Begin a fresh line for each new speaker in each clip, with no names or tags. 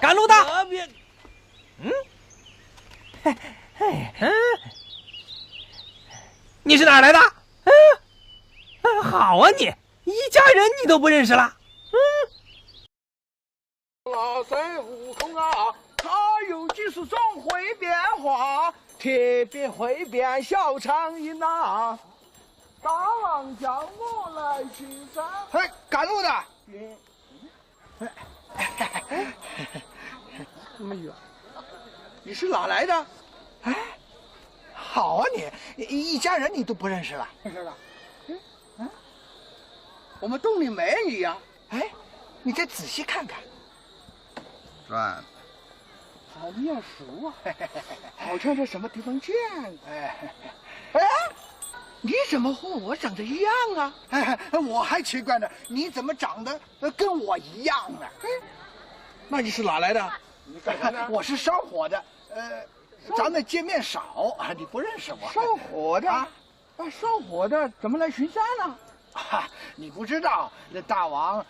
赶路的。你是哪儿来的？好啊你，一家人你都不认识了？
那孙悟空啊，他有几十种会变化，特别会变小苍蝇呐。大王叫我来巡山。嘿，赶路的。哎呀，你是哪来的？哎，好啊你，一家人你都不认识了？认识了。我们洞里没你呀。哎，你再仔细看看。
转，
好面熟啊，好像在什么地方见过。哎，你怎么和我长得一样啊？哎，我还奇怪呢，你怎么长得跟我一样呢？那你是哪来的？你干啥呢？我是烧火的，咱们见面少，你不认识我。烧火的啊，烧火的怎么来巡山呢？你不知道，那大王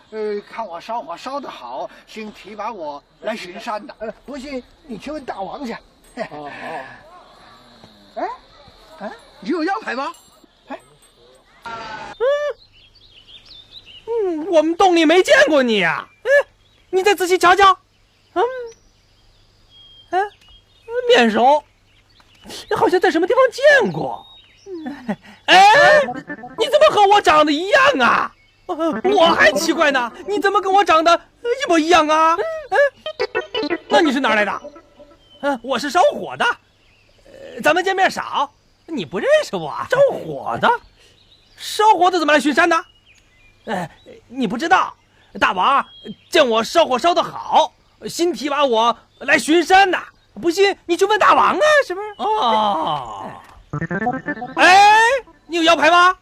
看我烧火烧得好，先提拔我来巡山的。不信你去问大王去。哦。哎，你有腰牌吗？
我们洞里没见过你呀。你再仔细瞧瞧。面熟，好像在什么地方见过。哎，你怎么和我长得一样啊？我还奇怪呢，你怎么跟我长得一模一样啊？那你是哪儿来的？我是烧火的，咱们见面少，你不认识我？烧火的，烧火的怎么来巡山的？你不知道，大王见我烧火烧得好，新提拔我来巡山的。不信你去问大王啊，是不是？哦。哎，你有腰牌吗？